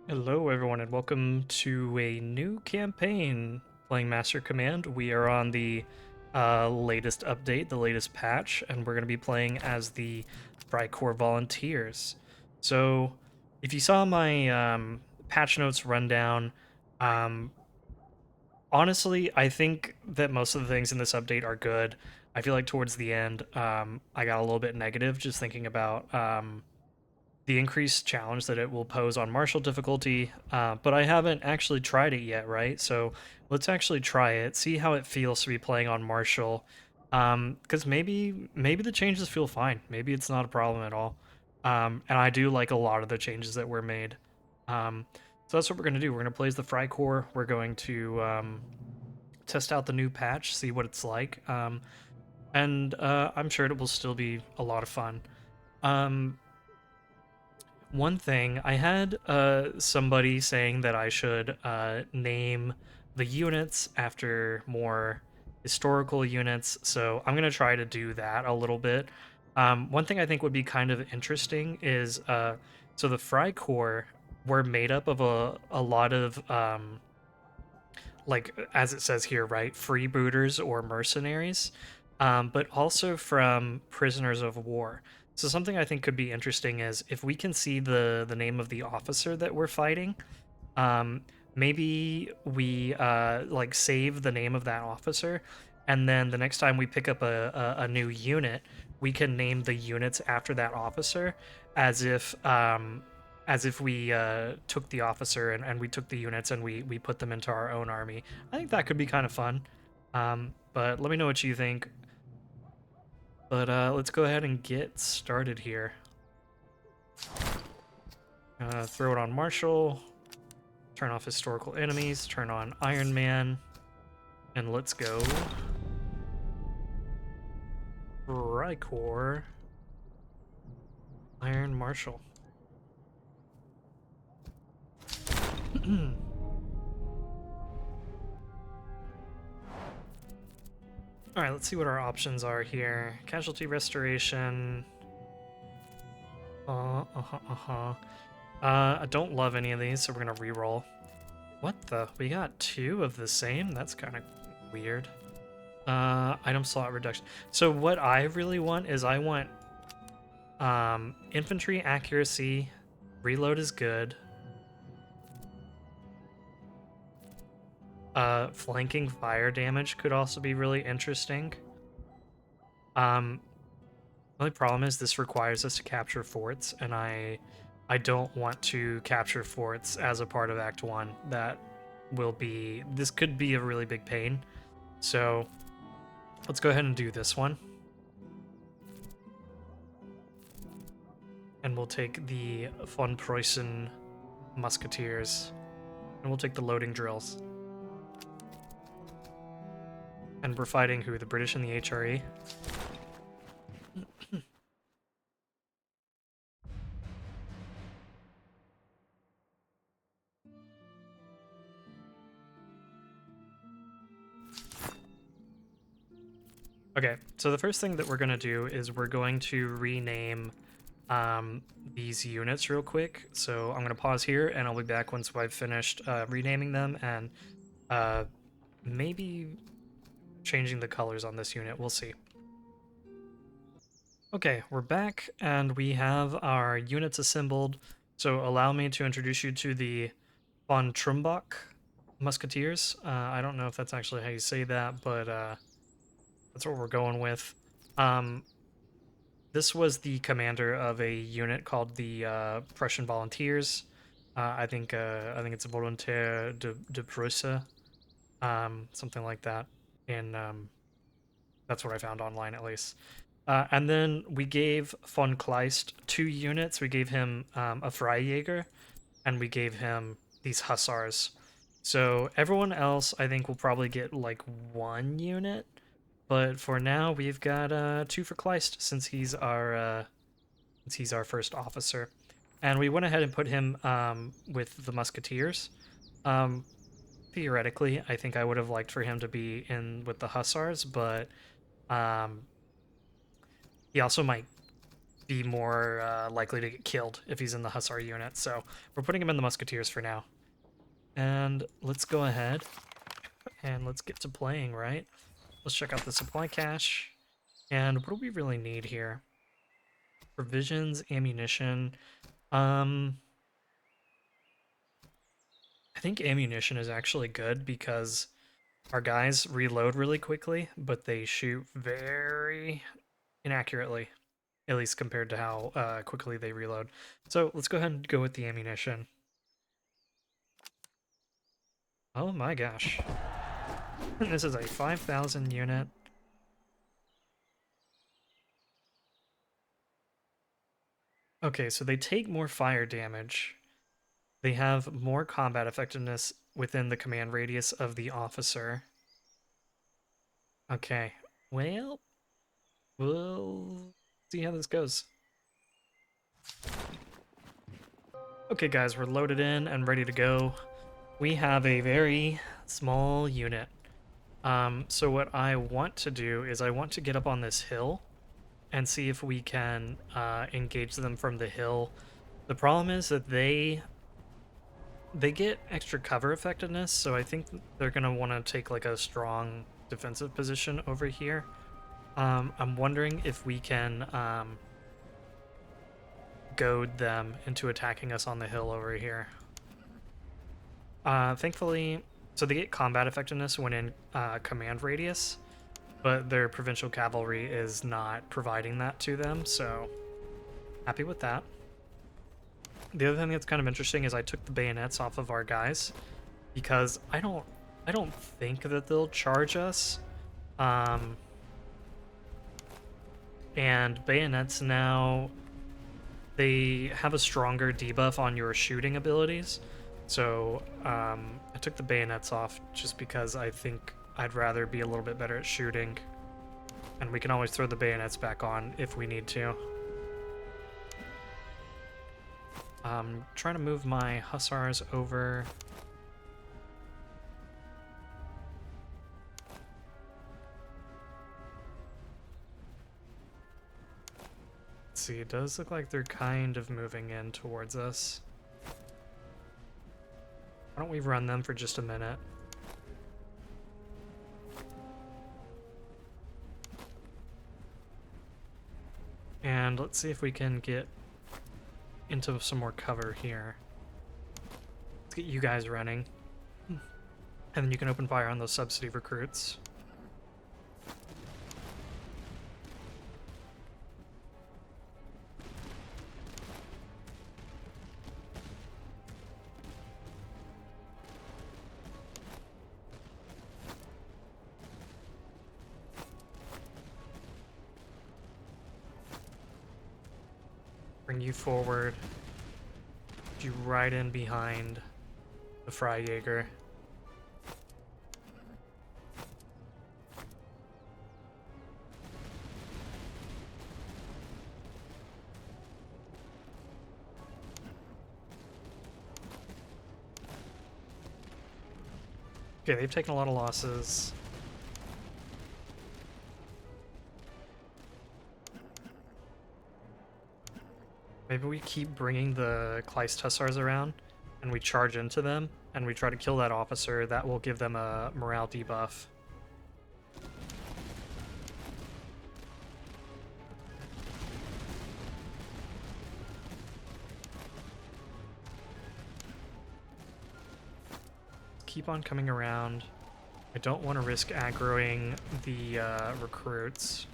Hello, everyone, and welcome to a new campaign playing Master Command. We are on the latest update, the latest patch, and we're going to be playing as the Freikorps Volunteers. So, if you saw my patch notes rundown, um, honestly, I think that most of the things in this update are good. I feel like towards the end, I got a little bit negative just thinking about the increased challenge that it will pose on Marshal difficulty, but I haven't actually tried it yet, right? So let's actually try it, see how it feels to be playing on Marshal, because maybe the changes feel fine. Maybe it's not a problem at all. And I do like a lot of the changes that were made. So that's what we're gonna do. We're gonna play as the Freikorps. We're going to test out the new patch, see what it's like, and I'm sure it will still be a lot of fun. Um, One thing, I had somebody saying that I should name the units after more historical units, so I'm gonna try to do that a little bit. One thing I think would be kind of interesting is so the Freikorps were made up of a lot of like as it says here, right, freebooters or mercenaries, but also from prisoners of war. So something I think could be interesting is if we can see the name of the officer that we're fighting, um, maybe we like save the name of that officer, and then the next time we pick up a new unit, we can name the units after that officer, as if we took the officer and we took the units and we put them into our own army. I think that could be kind of fun. But let me know what you think. But let's go ahead and get started here. Throw it on Marshal. Turn off historical enemies. Turn on Iron Man. And let's go. Freikorps. Iron Marshal. Alright, let's see what our options are here. Casualty restoration. I don't love any of these, so we're gonna reroll. What the? We got two of the same? That's kind of weird. Item slot reduction. So what I really want is I want infantry accuracy. Reload is good. Flanking fire damage could also be really interesting. The only problem is this requires us to capture forts, and I don't want to capture forts as a part of Act 1. This could be a really big pain. So let's go ahead and do this one. And we'll take the Von Preußen Musketeers. And we'll take the loading drills. And we're fighting who? The British and the HRE? Okay, so the first thing that we're going to do is we're going to rename these units real quick. So I'm going to pause here, and I'll be back once I've finished renaming them and maybe changing the colors on this unit. We'll see. Okay, we're back, and we have our units assembled. So allow me to introduce you to the von Trumbach Musketeers. I don't know if that's actually how you say that, but that's what we're going with. This was the commander of a unit called the Prussian Volunteers. I think it's a Volontaire de Prusse, something like that. And that's what I found online, at least. And then we gave von Kleist 2 units. We gave him a Freijäger, and we gave him these Hussars. So everyone else, I think, will probably get like 1 unit. But for now, we've got 2 for Kleist since he's our first officer, and we went ahead and put him with the Musketeers. Theoretically, I think I would have liked for him to be in with the Hussars, but he also might be more likely to get killed if he's in the Hussar unit. So we're putting him in the Musketeers for now. And let's go ahead and let's get to playing, right? Let's check out the supply cache. And what do we really need here? Provisions, ammunition. I think ammunition is actually good because our guys reload really quickly, but they shoot very inaccurately, at least compared to how quickly they reload. So let's go ahead and go with the ammunition. Oh my gosh. This is a 5,000 unit. Okay, so they take more fire damage. They have more combat effectiveness within the command radius of the officer. Okay, well, we'll see how this goes. Okay, guys, we're loaded in and ready to go. We have a very small unit. So what I want to do is I want to get up on this hill and see if we can engage them from the hill. The problem is that they get extra cover effectiveness, so I think they're gonna want to take like a strong defensive position over here. I'm wondering if we can goad them into attacking us on the hill over here. Thankfully, so they get combat effectiveness when in command radius, but their provincial cavalry is not providing that to them, so happy with that. The other thing that's kind of interesting is I took the bayonets off of our guys because I don't think that they'll charge us. And bayonets now, they have a stronger debuff on your shooting abilities. So I took the bayonets off just because I think I'd rather be a little bit better at shooting. And we can always throw the bayonets back on if we need to. Trying to move my hussars over. Let's see, it does look like they're kind of moving in towards us. Why don't we run them for just a minute? And let's see if we can get into some more cover here. Let's get you guys running. And then you can open fire on those subsidy recruits. Bring you forward. Put you right in behind the Freijaeger. Okay, they've taken a lot of losses. Maybe we keep bringing the Kleist Hussars around and we charge into them and we try to kill that officer. That will give them a morale debuff. Keep on coming around. I don't want to risk aggroing the recruits.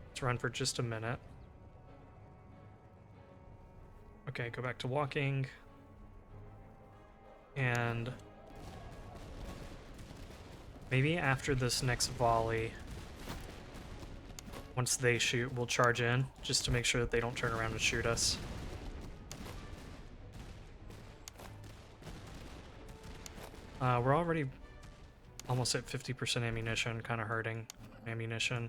Let's run for just a minute. Okay, go back to walking. And maybe after this next volley, once they shoot, we'll charge in, just to make sure that they don't turn around and shoot us. We're already almost at 50% ammunition, kind of hurting ammunition.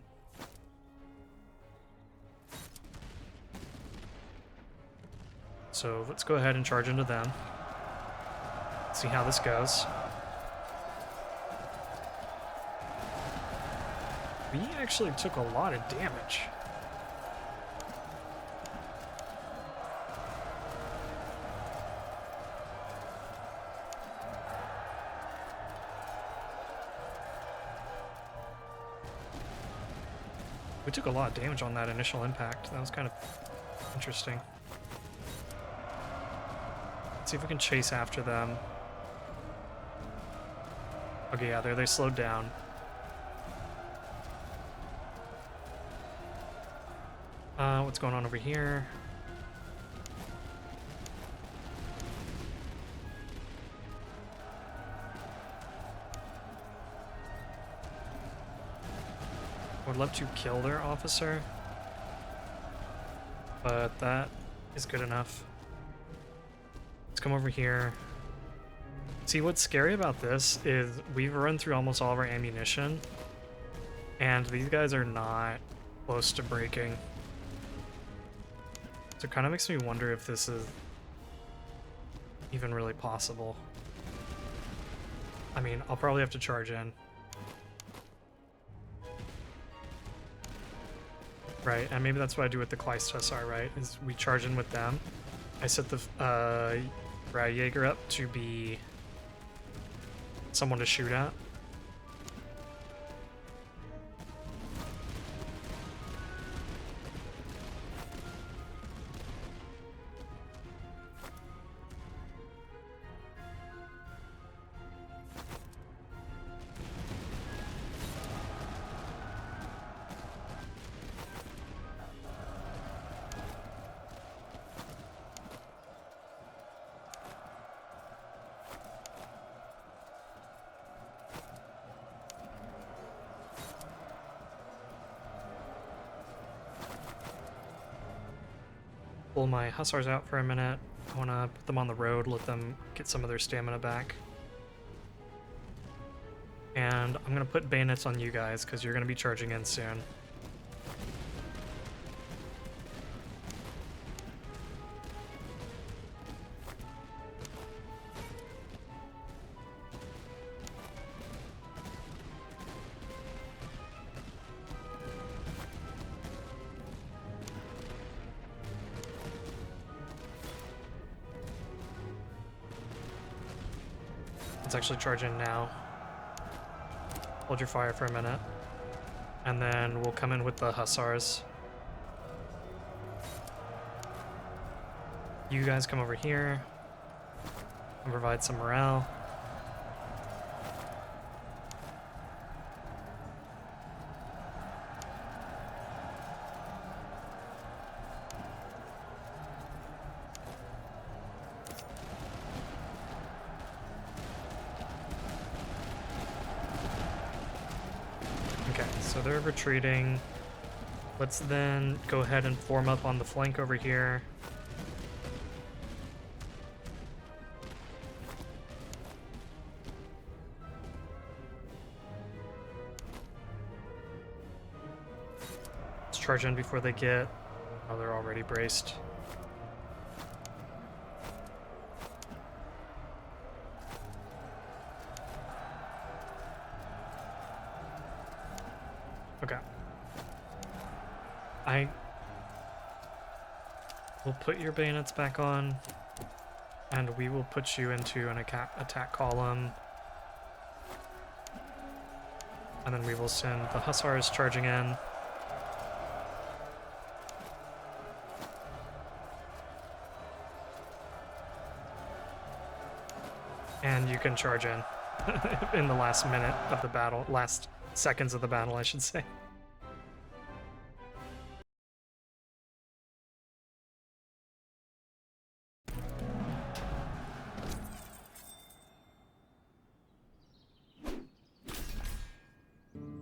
So let's go ahead and charge into them. See how this goes. We actually took a lot of damage. We took a lot of damage on that initial impact. That was kind of interesting. Let's see if we can chase after them. Okay, yeah, they slowed down. What's going on over here? Would love to kill their officer, but that is good enough. Let's come over here. See, what's scary about this is we've run through almost all of our ammunition, and these guys are not close to breaking. So it kind of makes me wonder if this is even really possible. I mean, I'll probably have to charge in. Right, and maybe that's what I do with the Kleist Hussar, right? Is we charge in with them. I set the Jaeger up to be someone to shoot at. Pull my Hussars out for a minute. I want to put them on the road, let them get some of their stamina back. And I'm going to put bayonets on you guys, because you're going to be charging in soon. Let's actually charge in now. Hold your fire for a minute. And then we'll come in with the Hussars. You guys come over here and provide some morale. Okay, so they're retreating. Let's then go ahead and form up on the flank over here. Let's charge in before they get... Oh, they're already braced. Okay. I will put your bayonets back on, and we will put you into an attack column. And then we will send the Hussars charging in. And you can charge in in the last minute of the battle, last seconds of the battle, I should say.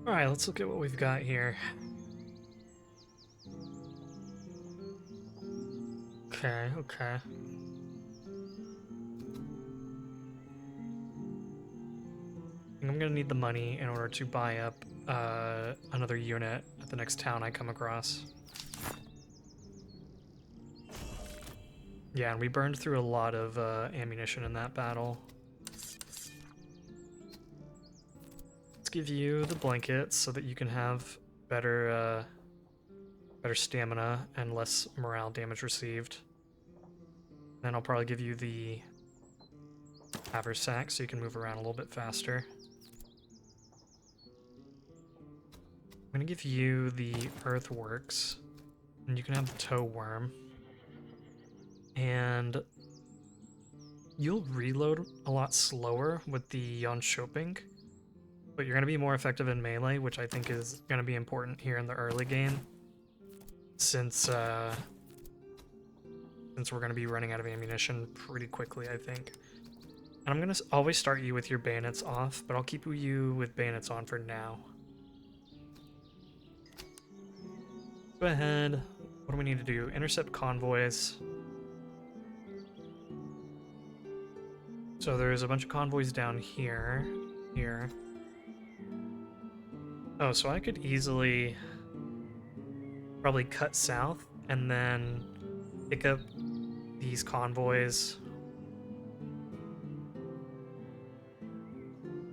Alright, let's look at what we've got here. Okay, okay. I'm gonna need the money in order to buy up another unit at the next town I come across. Yeah, and we burned through a lot of ammunition in that battle. Let's give you the blankets so that you can have better better stamina and less morale damage received. Then I'll probably give you the haversack so you can move around a little bit faster. gonna give you the earthworks, and you can have the tow worm. And you'll reload a lot slower with the Shopping, but you're gonna be more effective in melee, which I think is gonna be important here in the early game, since we're gonna be running out of ammunition pretty quickly, I think. And I'm gonna always start you with your bayonets off, but I'll keep you with bayonets on for now. Go ahead. What do we need to do? Intercept convoys. So there's a bunch of convoys down here. Here. Oh, so I could easily probably cut south and then pick up these convoys.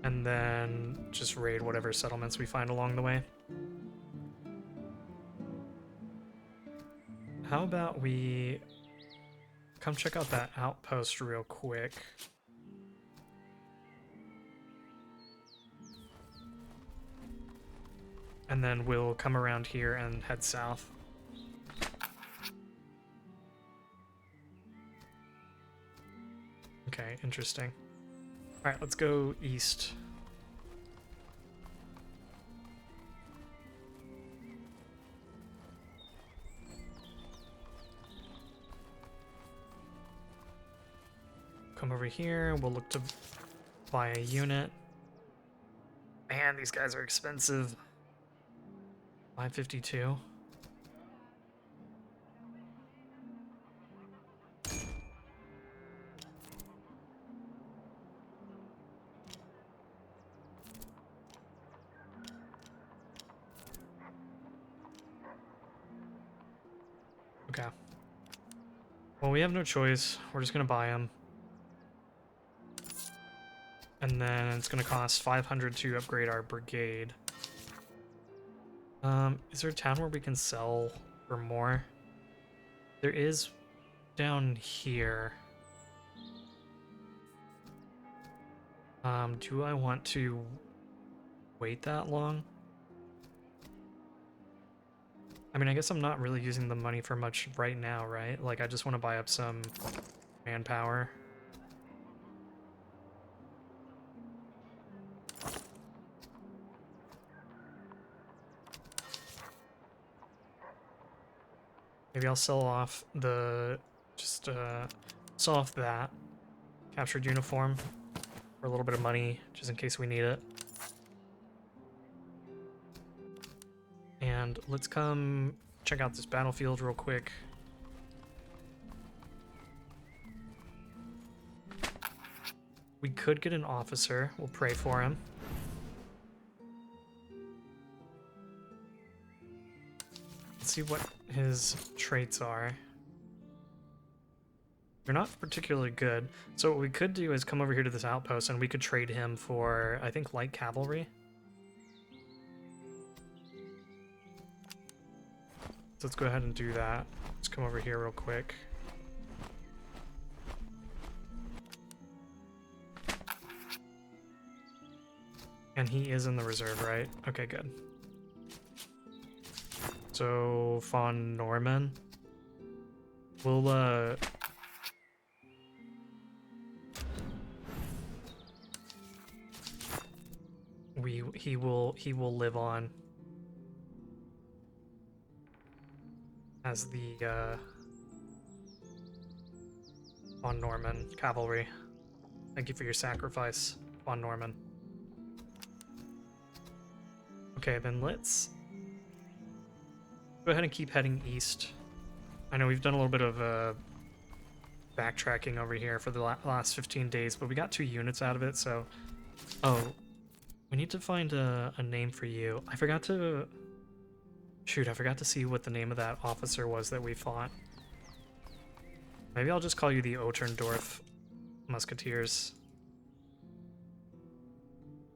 And then just raid whatever settlements we find along the way. How about we come check out that outpost real quick? And then we'll come around here and head south. Okay, interesting. All right, let's go east. Come over here, we'll look to buy a unit. Man, these guys are expensive. 552. Okay. Well, we have no choice. We're just gonna buy them. And then it's gonna cost 500 to upgrade our brigade. Is there a town where we can sell for more? There is down here. Do I want to wait that long? I mean, I guess I'm not really using the money for much right now, right? Like, I just want to buy up some manpower. Maybe I'll sell off the, sell off that captured uniform for a little bit of money, just in case we need it. And let's come check out this battlefield real quick. We could get an officer. We'll pray for him. Let's see what his traits are. They're not particularly good. So what we could do is come over here to this outpost and we could trade him for, I think, light cavalry. So let's go ahead and do that. Let's come over here real quick. And he is in the reserve, right? Okay, good. So, von Norman. We'll, he will live on as the, von Norman cavalry. Thank you for your sacrifice, von Norman. Okay, then let's go ahead and keep heading east. I know we've done a little bit of backtracking over here for the last 15 days, but we got 2 units out of it, so... Oh, we need to find a name for you. I forgot to... Shoot, I forgot to see what the name of that officer was that we fought. Maybe I'll just call you the Otterndorf Musketeers.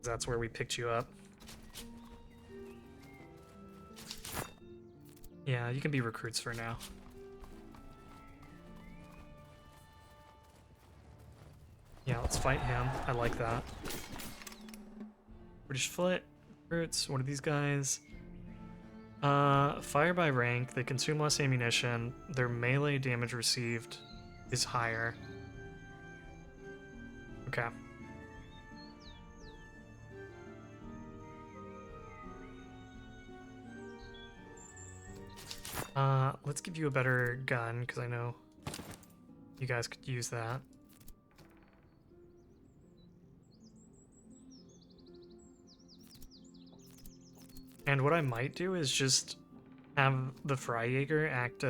That's where we picked you up. Yeah, you can be recruits for now. Yeah, let's fight him. I like that. British foot, recruits. What are these guys? Fire by rank, they consume less ammunition, their melee damage received is higher. Okay. Let's give you a better gun, because I know you guys could use that. And what I might do is just have the Freijaeger act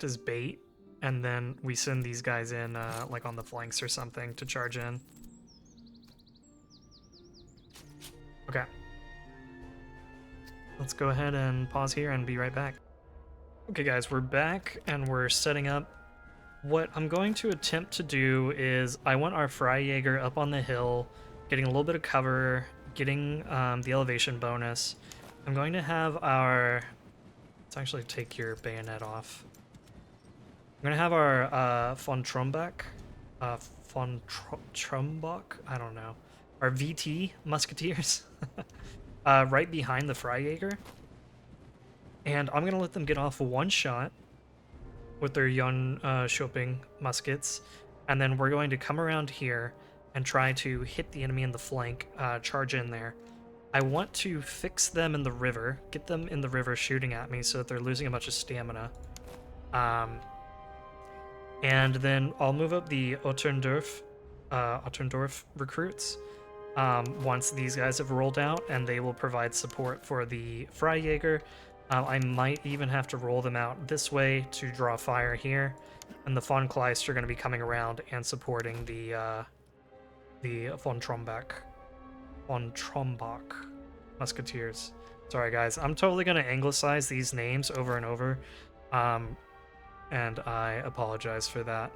as bait, and then we send these guys in like on the flanks or something to charge in. Okay. Let's go ahead and pause here and be right back. Okay guys, we're back and we're setting up. What I'm going to attempt to do is I want our Freijaeger up on the hill, getting a little bit of cover, getting the elevation bonus. I'm going to have our... Let's actually take your bayonet off. I'm going to have our von Trombach, I don't know, our VT Musketeers right behind the Freijaeger. And I'm going to let them get off one shot with their Jan Shopping muskets, and then we're going to come around here and try to hit the enemy in the flank, charge in there. I want to fix them in the river, get them in the river shooting at me so that they're losing a bunch of stamina. And then I'll move up the Otterndorf recruits once these guys have rolled out, and they will provide support for the Freijaeger. I might even have to roll them out this way to draw fire here, and the von Kleist are going to be coming around and supporting the von Trombach Musketeers. Sorry guys, I'm totally going to anglicize these names over and over, and I apologize for that.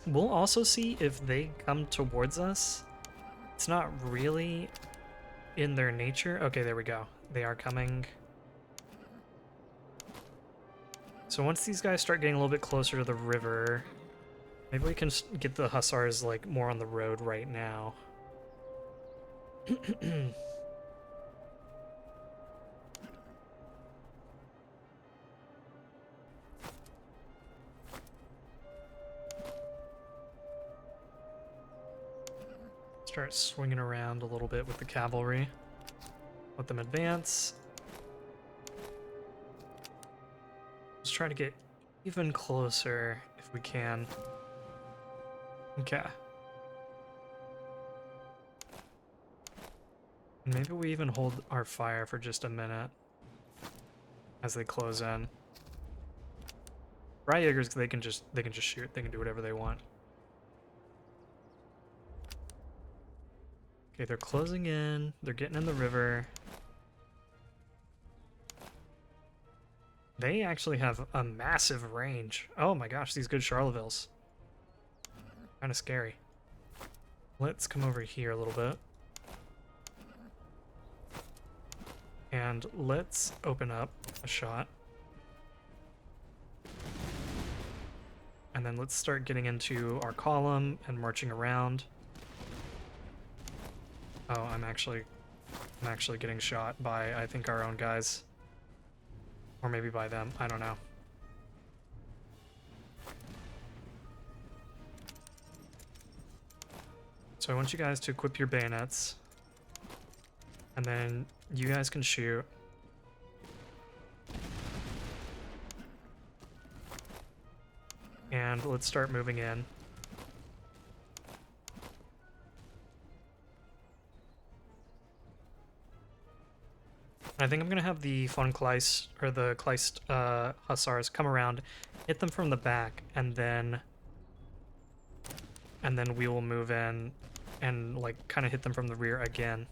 We'll also see if they come towards us. It's not really in their nature. Okay, there we go. They are coming. So once these guys start getting a little bit closer to the river, maybe we can get the hussars like more on the road right now. Start swinging around a little bit with the cavalry. Let them advance. Let's try to get even closer if we can. Okay. And maybe we even hold our fire for just a minute as they close in. Freijaegers, they can just shoot. They can do whatever they want. Okay, they're closing in. They're getting in the river. They actually have a massive range. Oh my gosh, these good Charlevilles. Kind of scary. Let's come over here a little bit. And let's open up a shot. And then let's start getting into our column and marching around. Oh, I'm actually getting shot by, I think, our own guys. Or maybe by them, I don't know. So I want you guys to equip your bayonets. And then you guys can shoot. And let's start moving in. I think I'm going to have the von Kleist, or the Kleist hussars come around, hit them from the back, and then we will move in and like kind of hit them from the rear again.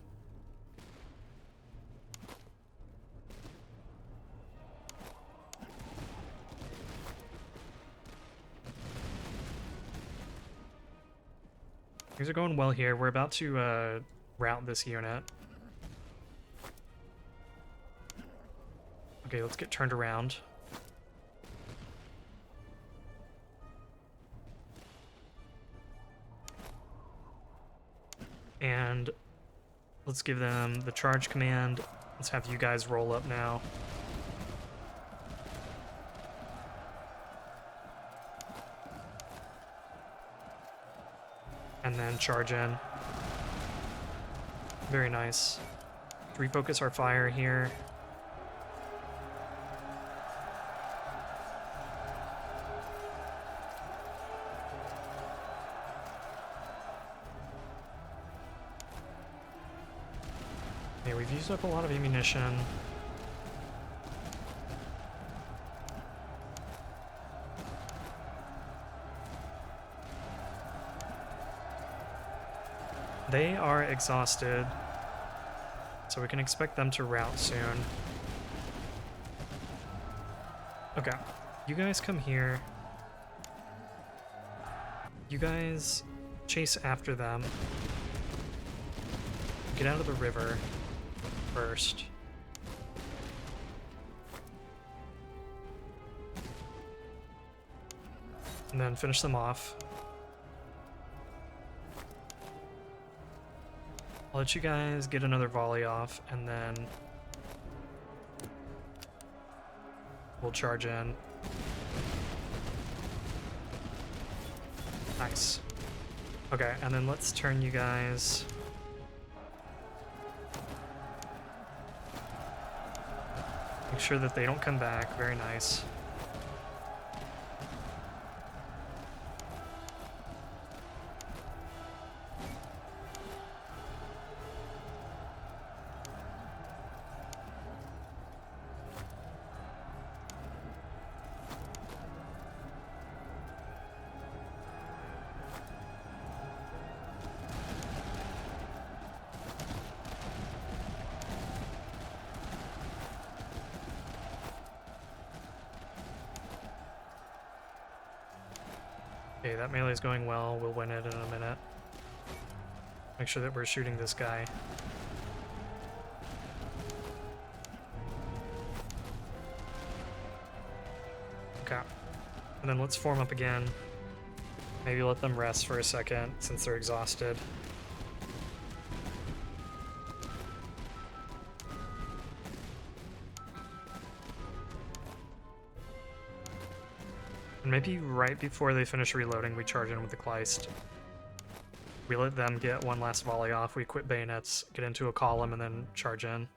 Things are going well here. We're about to rout this unit. Okay, let's get turned around. And let's give them the charge command. Let's have you guys roll up now. And then charge in. Very nice. Refocus our fire here. Okay, we've used up a lot of ammunition. They are exhausted, so we can expect them to rout soon. Okay, you guys come here. You guys chase after them. Get out of the river first. And then finish them off. I'll let you guys get another volley off, and then we'll charge in. Nice. Okay, and then let's turn you guys. Make sure that they don't come back. Very nice. Okay, that melee is going well. We'll win it in a minute. Make sure that we're shooting this guy. Okay. And then let's form up again. Maybe let them rest for a second since they're exhausted. And maybe right before they finish reloading, we charge in with the Kleist. We let them get one last volley off, we quit bayonets, get into a column, and then charge in.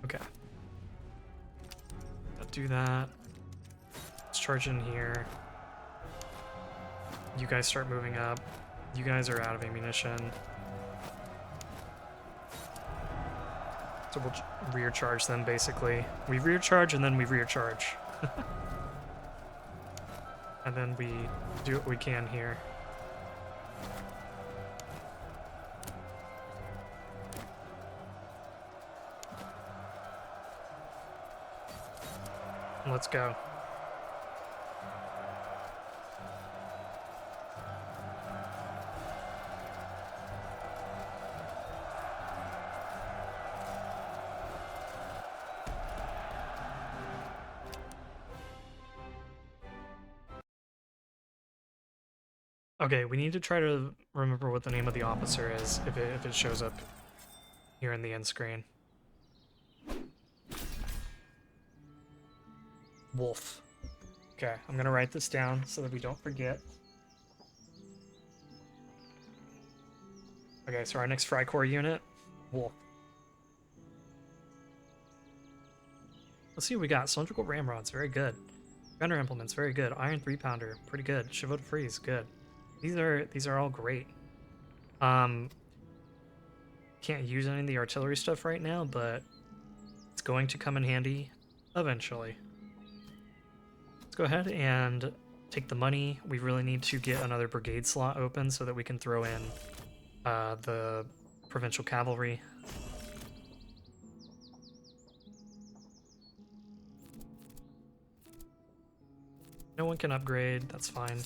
Okay. Do that. Let's charge in here. You guys start moving up. You guys are out of ammunition. So we'll rear charge them, basically. We rear charge and then we rear charge. And then we do what we can here. Let's go. Okay, we need to try to remember what the name of the officer is if it shows up here in the end screen. Wolf. Okay, I'm gonna write this down so that we don't forget. Okay, so our next Freikorps unit, Wolf. Let's see what we got. Cylindrical ramrods, very good. Gunner implements, very good. Iron 3-pounder, pretty good. Chevaux de frise, good. These are all great. Can't use any of the artillery stuff right now, but it's going to come in handy eventually. Let's go ahead and take the money. We really need to get another brigade slot open so that we can throw in the provincial cavalry. No one can upgrade, that's fine.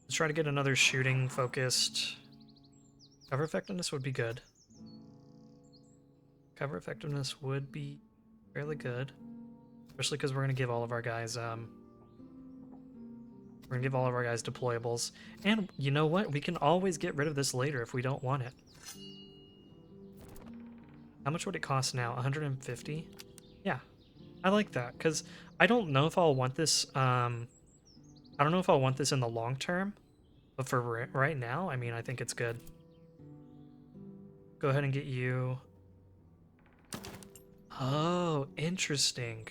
Let's try to get another shooting focused. Cover effectiveness would be good. Cover effectiveness would be fairly good, especially because we're gonna give all of our guys deployables. And you know what? We can always get rid of this later if we don't want it. How much would it cost now? 150? Yeah, I like that because I don't know if I'll want this. I don't know if I'll want this in the long term, but for right now, I mean, I think it's good. Go ahead and get you. Oh, interesting.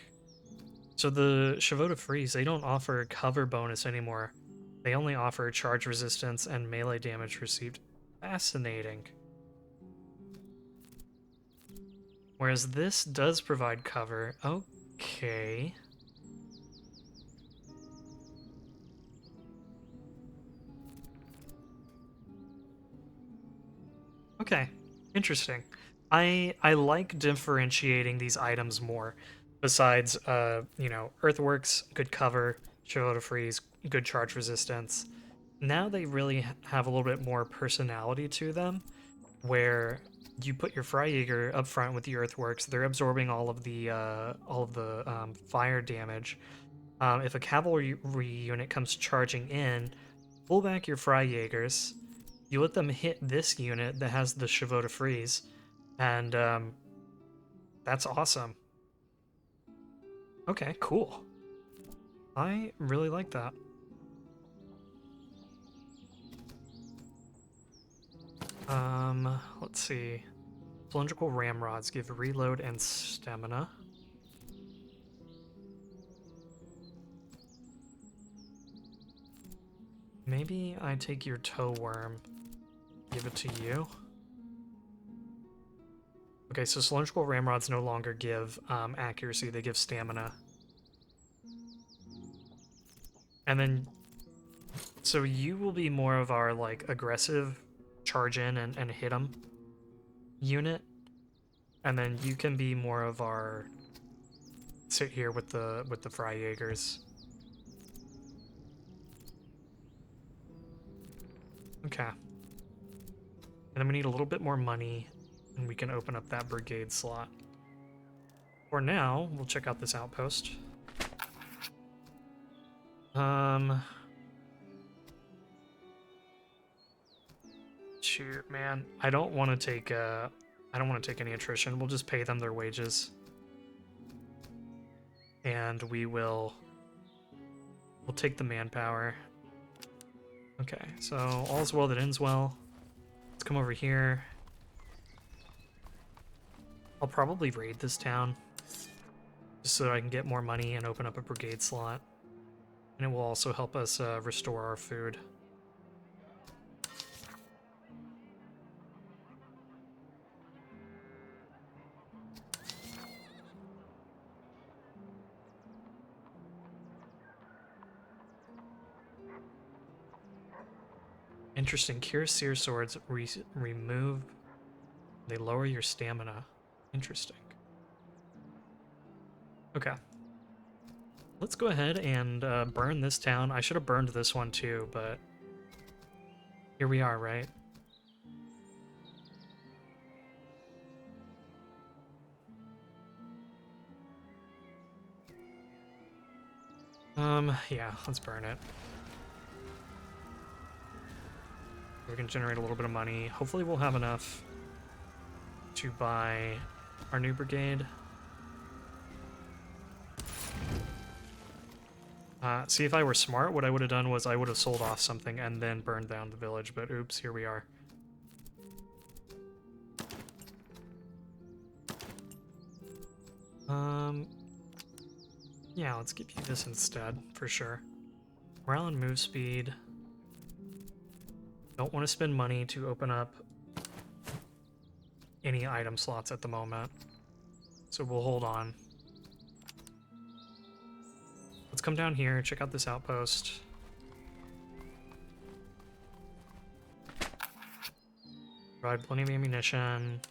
So the Chevaux de Frise, they don't offer cover bonus anymore. They only offer charge resistance and melee damage received. Fascinating. Whereas this does provide cover. Okay. Okay. Interesting. I like differentiating these items more. Besides, you know, earthworks, good cover, Chevaux de Frise, good charge resistance. Now they really have a little bit more personality to them, where you put your Freijaeger up front with the earthworks. They're absorbing all of the fire damage. If a cavalry unit comes charging in, pull back your Freijaegers. You let them hit this unit that has the Chevaux de Frise, and that's awesome. Okay, cool. I really like that. Let's see. Cylindrical ramrods give reload and stamina. Maybe I take your tow worm, give it to you. Okay, so cylindrical ramrods no longer give accuracy, they give stamina. And then, so you will be more of our like aggressive charge in and hit them unit. And then you can be more of our sit here with the Freijaegers. Okay. And then we need a little bit more money, and we can open up that brigade slot. For now, we'll check out this outpost. Shoot, man, I don't want to take any attrition. We'll just pay them their wages, and we'll take the manpower. Okay, so all's well that ends well. Let's come over here. I'll probably raid this town just so I can get more money and open up a brigade slot. And it will also help us restore our food. Interesting. Cure Seer Swords remove... They lower your stamina. Interesting. Okay. Let's go ahead and burn this town. I should have burned this one too, but... Here we are, right? Yeah, let's burn it. We can generate a little bit of money. Hopefully we'll have enough to buy our new brigade. See, if I were smart, what I would have done was I would have sold off something and then burned down the village, but oops, here we are. Yeah, let's give you this instead, for sure. Morale and move speed. Don't want to spend money to open up any item slots at the moment, so we'll hold on. Let's come down here, check out this outpost. Provide plenty of ammunition,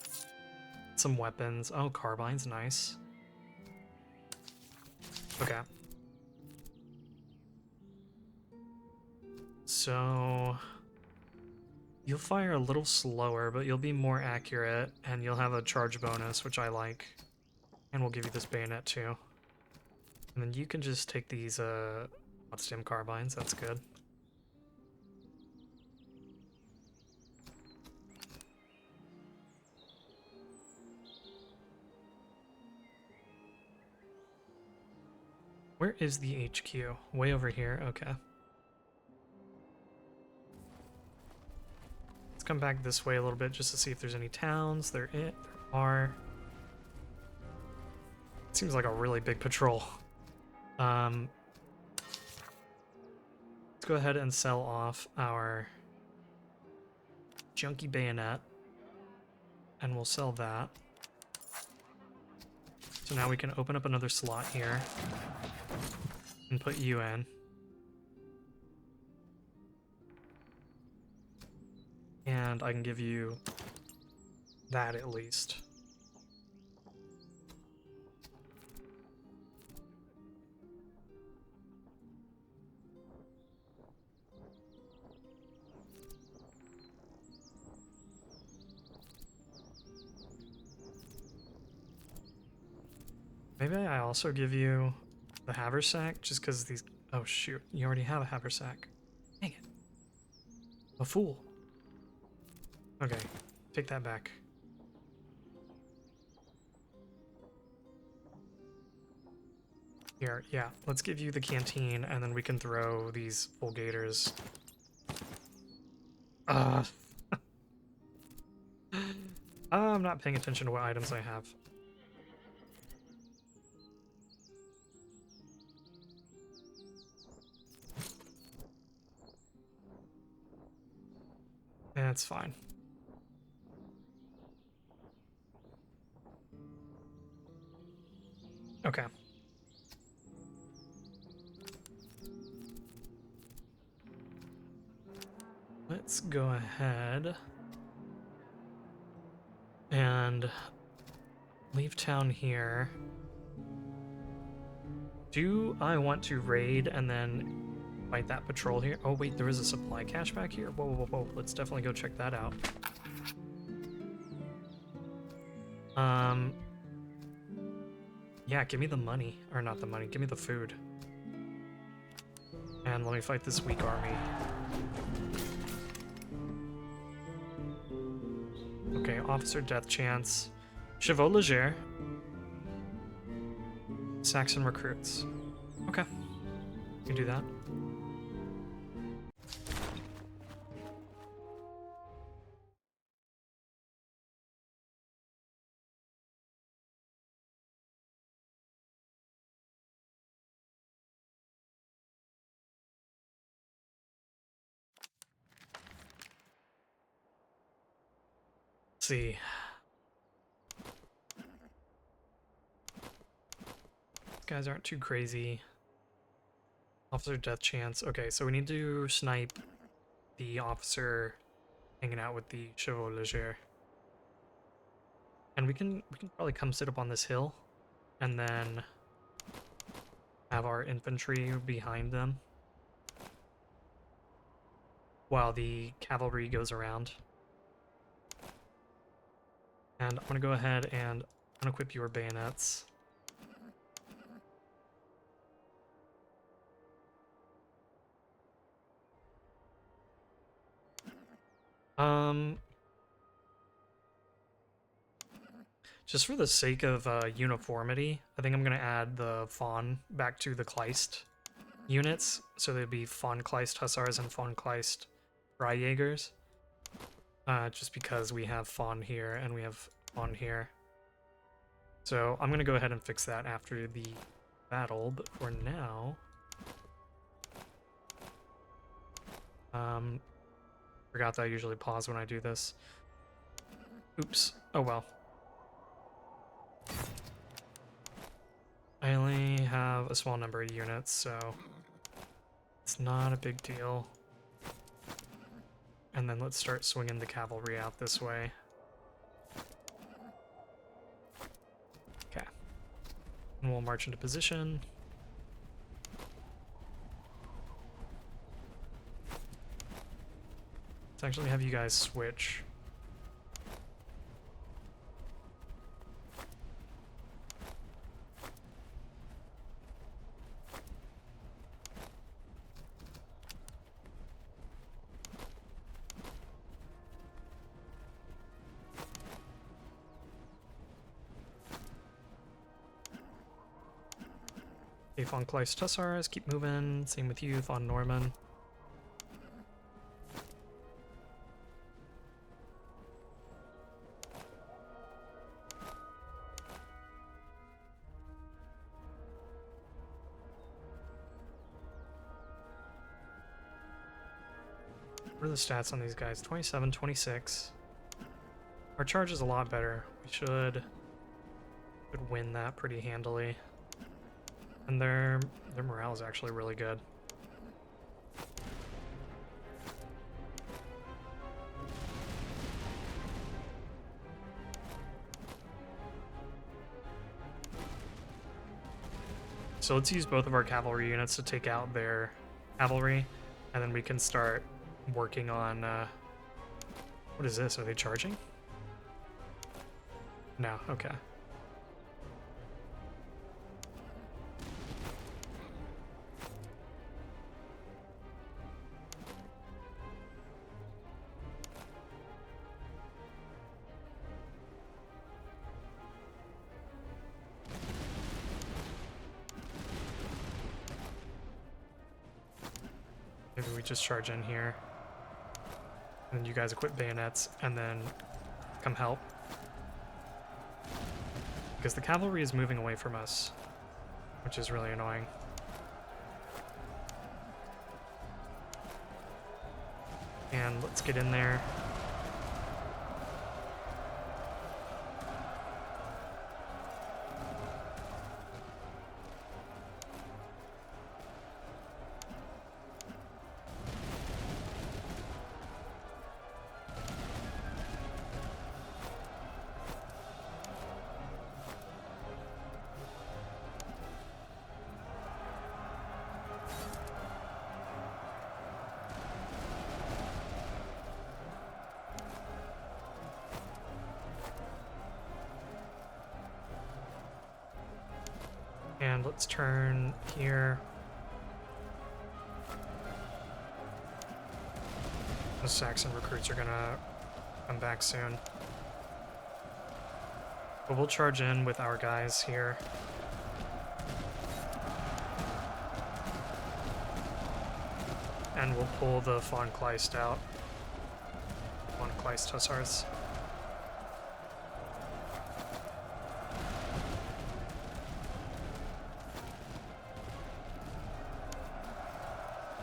some weapons. Oh, carbine's nice. Okay. So You'll fire a little slower, but you'll be more accurate, and you'll have a charge bonus, which I like. And we'll give you this bayonet too. And then you can just take these stem carbines, that's good. Where is the HQ? Way over here, okay. Let's come back this way a little bit just to see if there's any towns. There are. Seems like a really big patrol. Let's go ahead and sell off our junky bayonet, and we'll sell that. So now we can open up another slot here and put you in. And I can give you that at least. Maybe I also give you the haversack, just because these... Oh shoot, you already have a haversack. Dang it. A fool. Okay, take that back. Here, yeah, let's give you the canteen, and then we can throw these full gators. I'm not paying attention to what items I have. That's fine. Okay. Let's go ahead and leave town here. Do I want to raid and then fight that patrol here? Oh wait, there is a supply cache back here? Whoa, whoa, whoa, let's definitely go check that out. Yeah, give me the money. Or not the money, give me the food. And let me fight this weak army. Okay, officer death chance. Chevaux Leger. Saxon recruits. Okay, you can do that. Let's see. These guys aren't too crazy. Officer death chance. Okay, so we need to snipe the officer hanging out with the Chevaux Leger. And we can probably come sit up on this hill and then have our infantry behind them while the cavalry goes around. And I'm gonna go ahead and unequip your bayonets. Just for the sake of uniformity, I think I'm gonna add the Fawn back to the Kleist units, so there'd be Fawn Kleist Hussars and Fawn Kleist Freijaegers. Just because we have Fawn here and we have Fawn here. So I'm gonna go ahead and fix that after the battle, but for now... forgot that I usually pause when I do this. Oops. Oh well. I only have a small number of units, so it's not a big deal. And then let's start swinging the cavalry out this way. Okay. And we'll march into position. Let's actually have you guys switch. Okay, von Kleist Tussars, keep moving. Same with you, von Norman. What are the stats on these guys? 27, 26. Our charge is a lot better. We should win that pretty handily. And their morale is actually really good. So let's use both of our cavalry units to take out their cavalry, and then we can start working on, what is this? Are they charging? No, okay. Maybe we just charge in here. And then you guys equip bayonets, and then come help. Because the cavalry is moving away from us, which is really annoying. And let's get in there. And let's turn here. The Saxon recruits are gonna come back soon. But we'll charge in with our guys here. And we'll pull the von Kleist out. Von Kleist Hussars.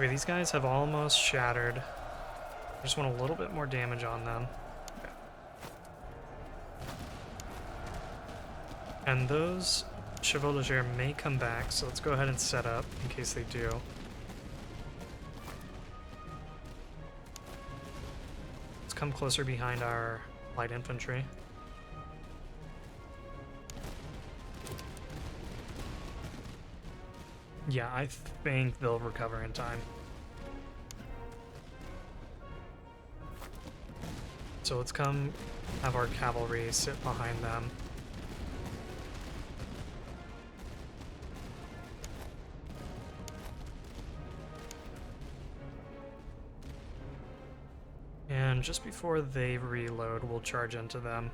Okay, these guys have almost shattered. I just want a little bit more damage on them. Okay. And those Chevaux de Guerre may come back, so let's go ahead and set up in case they do. Let's come closer behind our light infantry. Yeah, I think they'll recover in time. So let's come have our cavalry sit behind them. And just before they reload, we'll charge into them.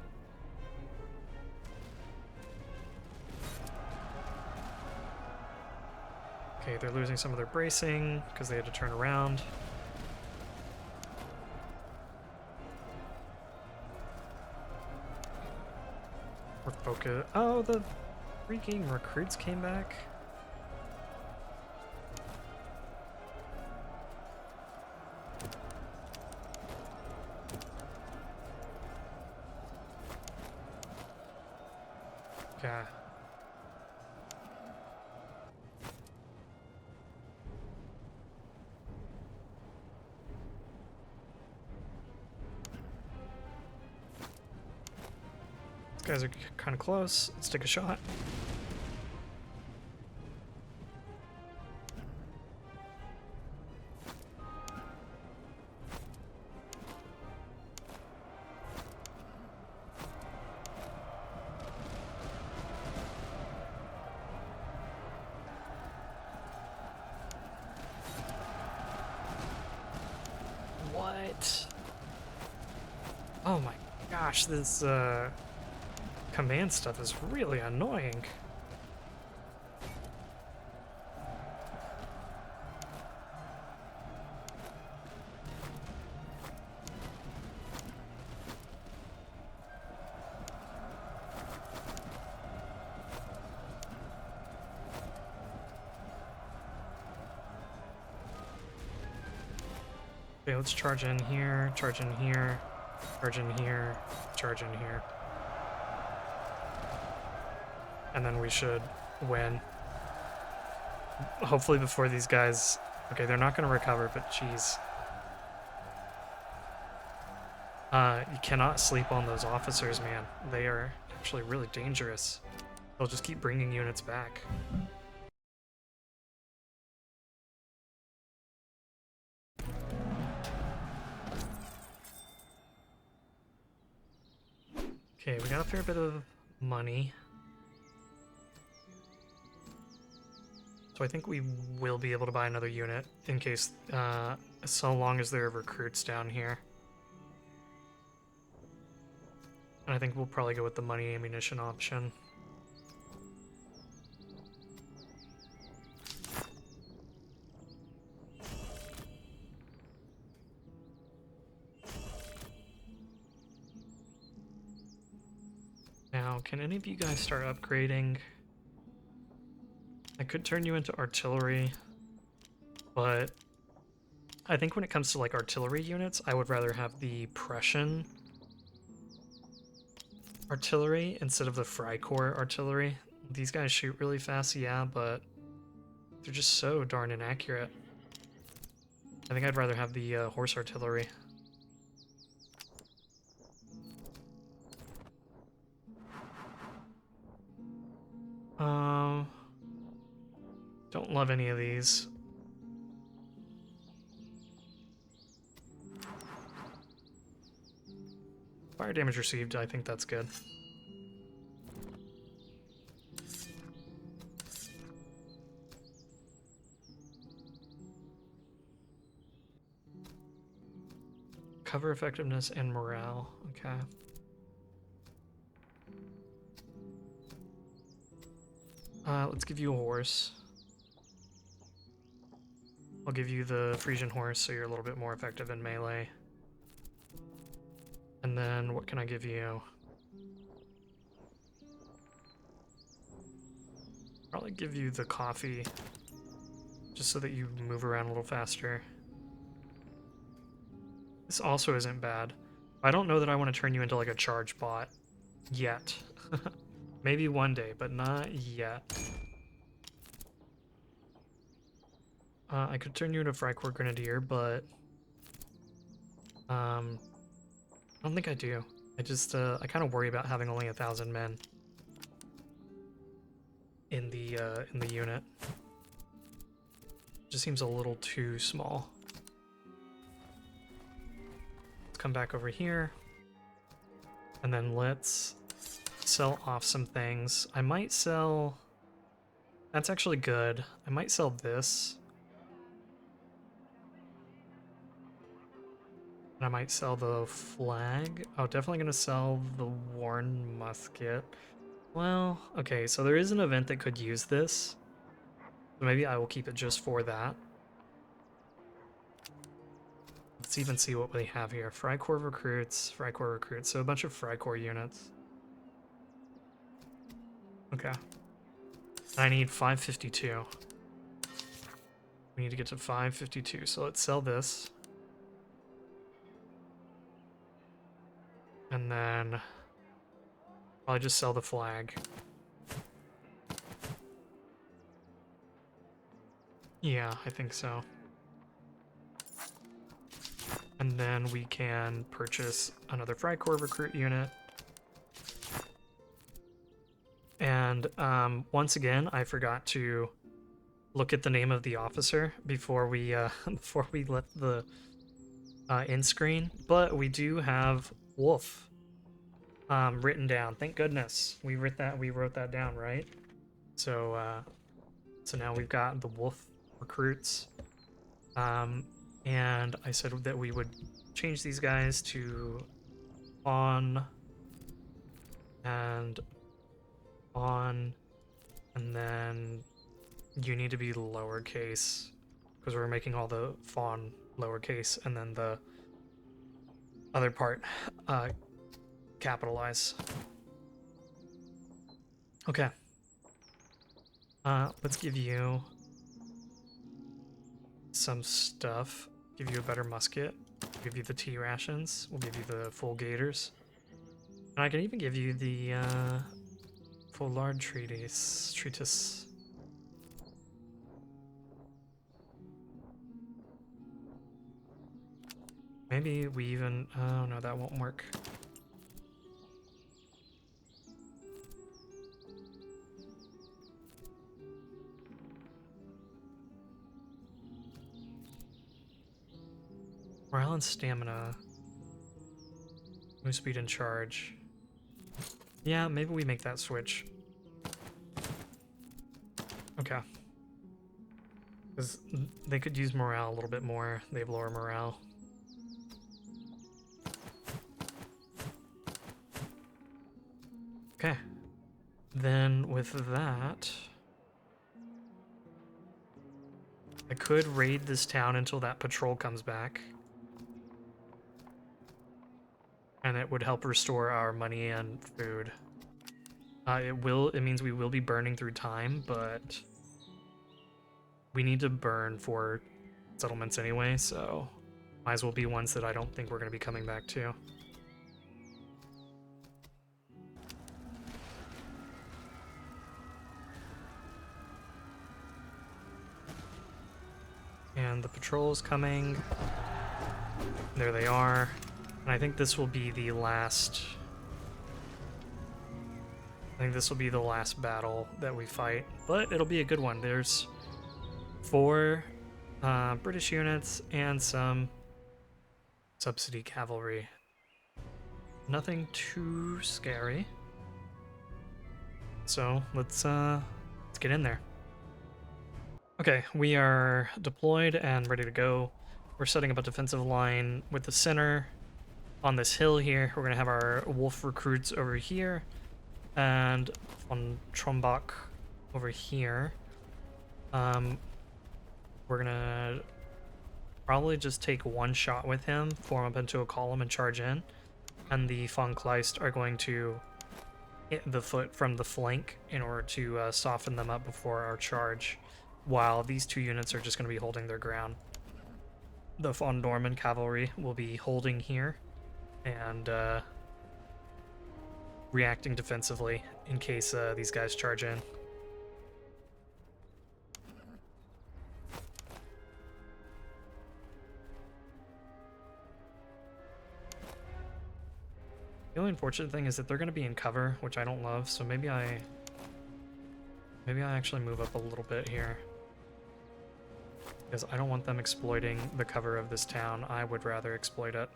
Okay, they're losing some of their bracing because they had to turn around. We're focused. Oh, the freaking recruits came back. Okay. These guys are kind of close. Let's take a shot. What? Oh my gosh, this command stuff is really annoying. Okay, let's charge in here, charge in here, charge in here, charge in here. And then we should win. Hopefully before these guys... Okay, they're not going to recover, but jeez. You cannot sleep on those officers, man. They are actually really dangerous. They'll just keep bringing units back. Okay, we got a fair bit of money. So I think we will be able to buy another unit in case, so long as there are recruits down here. And I think we'll probably go with the money ammunition option. Now, can any of you guys start upgrading? I could turn you into artillery, but I think when it comes to like artillery units, I would rather have the Prussian artillery instead of the Freikorps artillery. These guys shoot really fast, yeah, but they're just so darn inaccurate. I think I'd rather have the horse artillery. Don't love any of these. Fire damage received, I think that's good. Cover effectiveness and morale, okay. Let's give you a horse. I'll give you the Frisian horse so you're a little bit more effective in melee. And then what can I give you? Probably give you the coffee, just so that you move around a little faster. This also isn't bad. I don't know that I want to turn you into like a charge bot yet. Maybe one day, but not yet. I could turn you into a Freikorps Grenadier, but I don't think I do. I just I kind of worry about having only 1,000 men in the unit. Just seems a little too small. Let's come back over here, and then let's sell off some things. I might sell. That's actually good. I might sell this. And I might sell the flag. Oh, definitely gonna sell the worn musket. Well, okay, so there is an event that could use this. So maybe I will keep it just for that. Let's even see what we have here. Freikorps recruits, so a bunch of Freikorps units. Okay. I need 552. We need to get to 552, so let's sell this. And then probably just sell the flag. Yeah, I think so. And then we can purchase another Freikorps recruit unit. And once again, I forgot to look at the name of the officer before we before we let the end screen. But we do have Wolf written down. Thank goodness we wrote that down, right? So so now we've got the Wolf recruits. And I said that we would change these guys to on and on, and then you need to be lowercase because we're making all the fawn lowercase, and then the other part capitalize. Okay. Let's give you some stuff. Give you a better musket. Give you the tea rations. We'll give you the full gators. And I can even give you the full lard treatise. Maybe we even... Oh no, that won't work. Morale and stamina. Move speed and charge. Yeah, maybe we make that switch. Okay. Because they could use morale a little bit more. They have lower morale. Okay. Then with that... I could raid this town until that patrol comes back. And it would help restore our money and food. It means we will be burning through time, but we need to burn for settlements anyway, so might as well be ones that I don't think we're going to be coming back to. And the patrol is coming. There they are. And I think this will be the last... I think this will be the last battle that we fight, but it'll be a good one. There's 4 British units and some subsidy cavalry. Nothing too scary. So let's get in there. Okay, we are deployed and ready to go. We're setting up a defensive line with the center on this hill here. We're gonna have our wolf recruits over here and von Trombach over here. We're gonna probably just take one shot with him, form up into a column and charge in. And the von Kleist are going to hit the foot from the flank in order to soften them up before our charge, while these 2 units are just going to be holding their ground. The von Norman cavalry will be holding here and reacting defensively in case these guys charge in. The only unfortunate thing is that they're going to be in cover, which I don't love, so maybe I actually move up a little bit here. Because I don't want them exploiting the cover of this town. I would rather exploit it.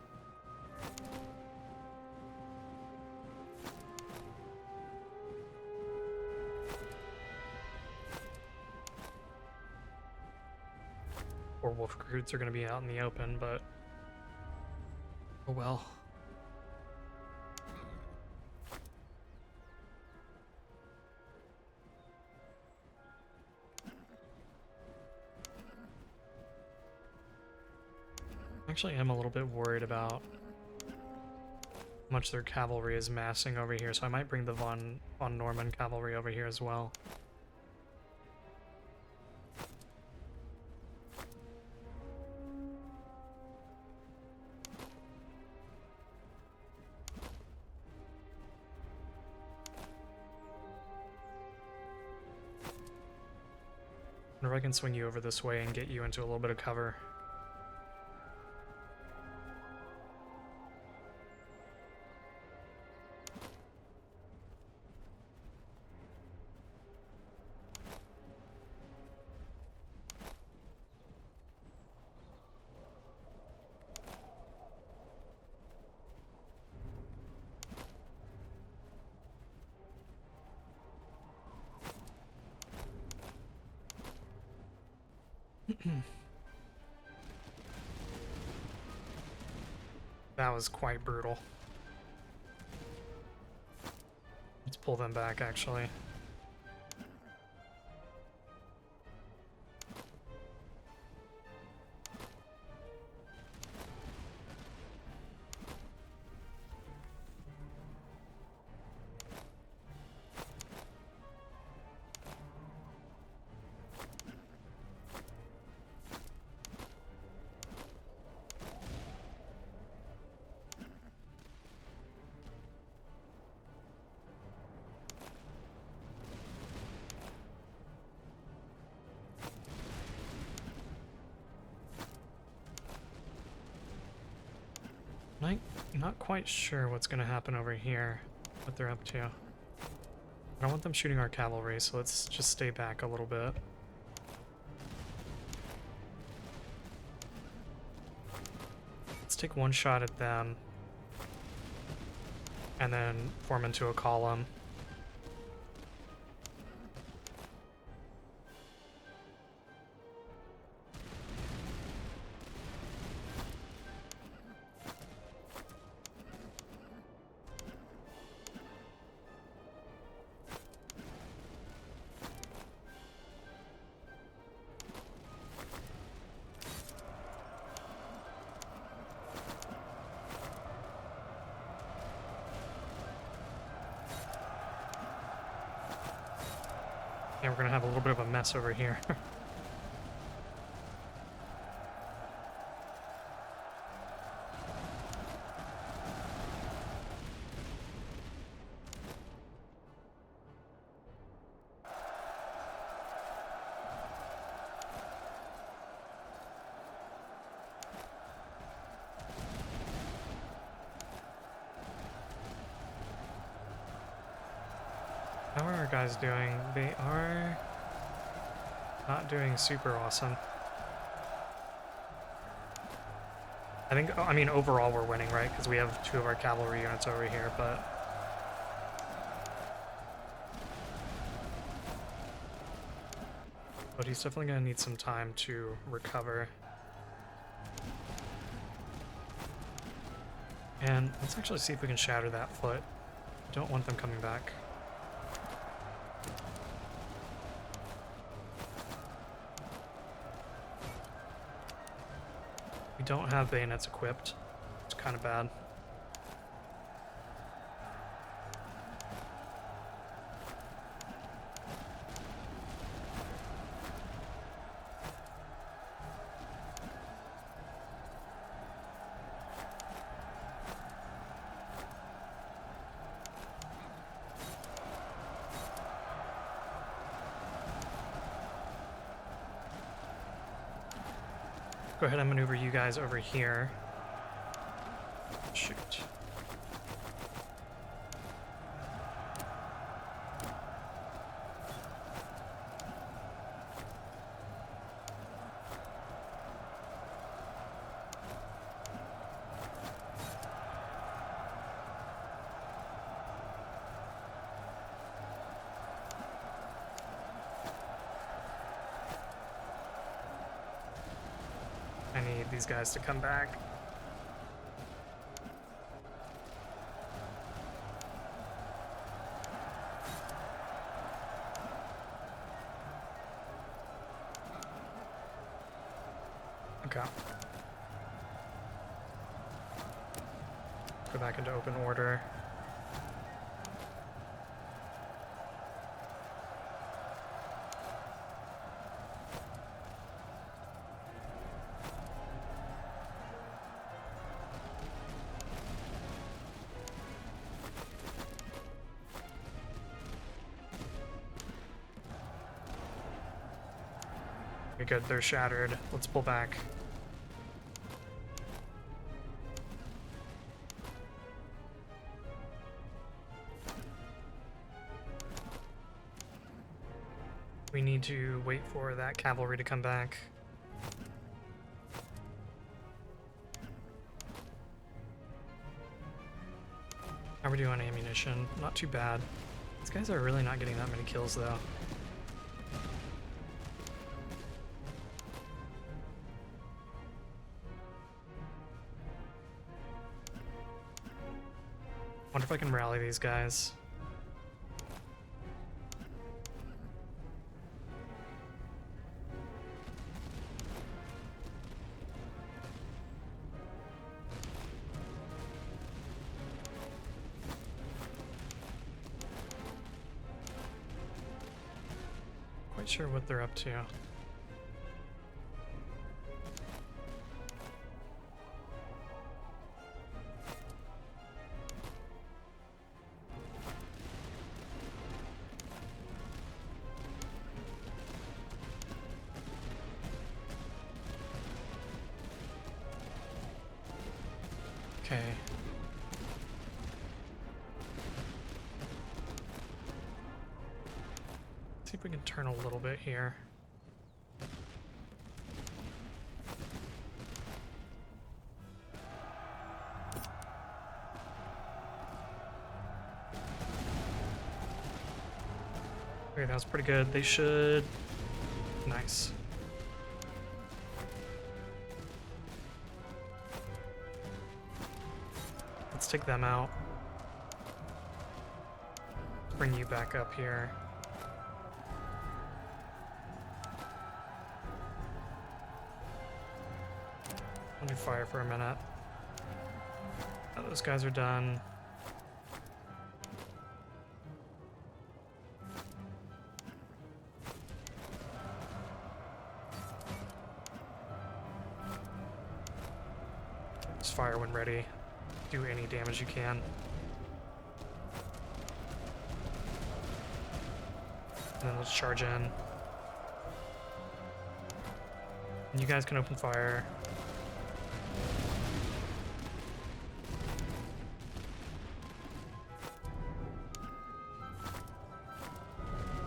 Or wolf recruits are going to be out in the open, but oh well. Actually, I'm a little bit worried about how much their cavalry is massing over here, so I might bring the von Norman cavalry over here as well. I wonder if I can swing you over this way and get you into a little bit of cover. That was quite brutal. Let's pull them back, actually. I'm not quite sure what's going to happen over here, what they're up to. I don't want them shooting our cavalry, so let's just stay back a little bit. Let's take one shot at them, and then form into a column. Yeah, we're gonna have a little bit of a mess over here. How are our guys doing? They are not doing super awesome. I mean, overall we're winning, right? Because we have 2 of our cavalry units over here, but... But he's definitely going to need some time to recover. And let's actually see if we can shatter that foot. Don't want them coming back. We don't have bayonets equipped. It's kind of bad. Go ahead and maneuver you guys over here. Shoot. I need these guys to come back. Okay. Go back into open order. Okay, good, they're shattered. Let's pull back. We need to wait for that cavalry to come back. How are we doing on ammunition? Not too bad. These guys are really not getting that many kills though. Wonder if I can rally these guys. Quite sure what they're up to. Okay. See if we can turn a little bit here. Okay, that was pretty good. They should... Nice. Let's take them out. Bring you back up here. Let me fire for a minute. Oh, those guys are done. Just fire when ready. Do any damage you can. And then let's charge in. And you guys can open fire.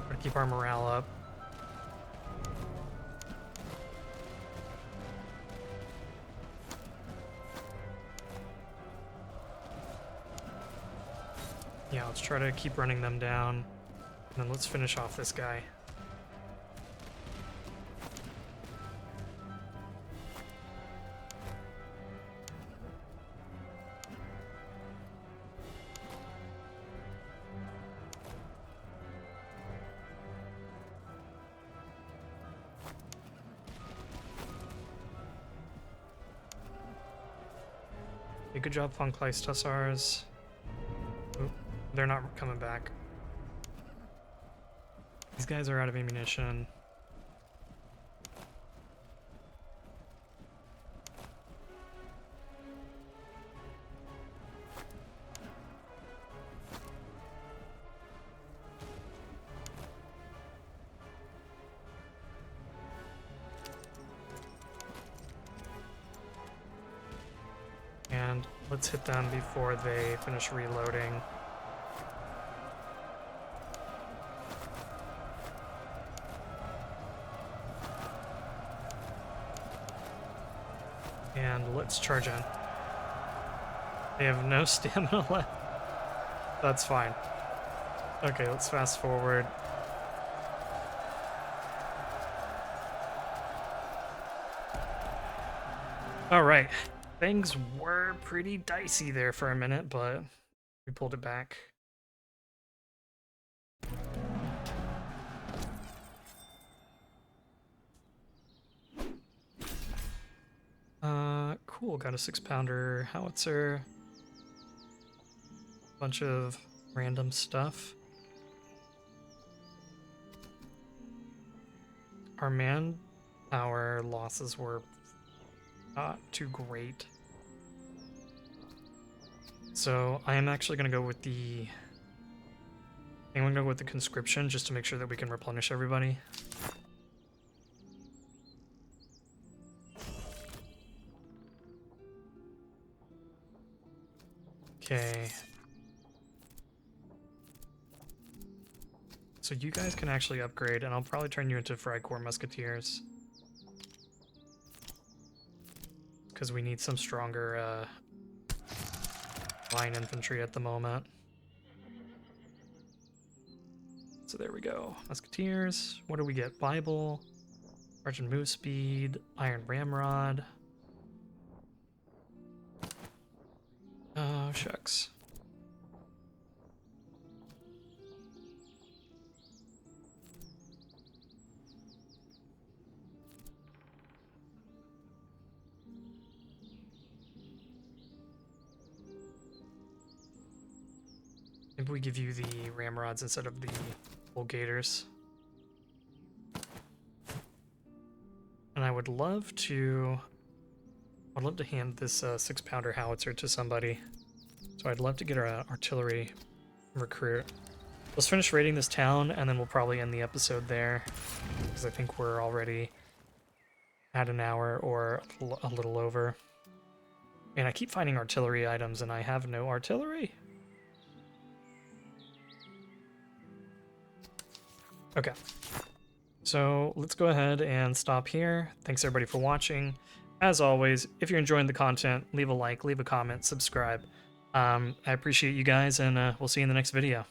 Try to keep our morale up. Yeah, let's try to keep running them down. And then let's finish off this guy. Hey, good job, Funkleist Hussars. Oop, they're not coming back. These guys are out of ammunition. And let's hit them before they finish reloading. And let's charge in. They have no stamina left. That's fine. Okay, let's fast forward. Alright. Things were pretty dicey there for a minute, but we pulled it back. Cool, got a 6-pounder howitzer. Bunch of random stuff. Our manpower losses were not too great. So I am actually going to go with the... I'm going to go with the conscription just to make sure that we can replenish everybody. Okay. So you guys can actually upgrade, and I'll probably turn you into Freikorps Musketeers. Because we need some stronger line infantry at the moment. So there we go. Musketeers. What do we get? Bible, Sergeant Move Speed, Iron Ramrod. Oh, shucks. Maybe we give you the ramrods instead of the full gators. And I would love to hand this 6-pounder howitzer to somebody. So I'd love to get our artillery recruit. Let's finish raiding this town, and then we'll probably end the episode there, because I think we're already at an hour or a little over. And I keep finding artillery items, and I have no artillery. Okay. So let's go ahead and stop here. Thanks everybody for watching. As always, if you're enjoying the content, leave a like, leave a comment, subscribe. I appreciate you guys, and we'll see you in the next video.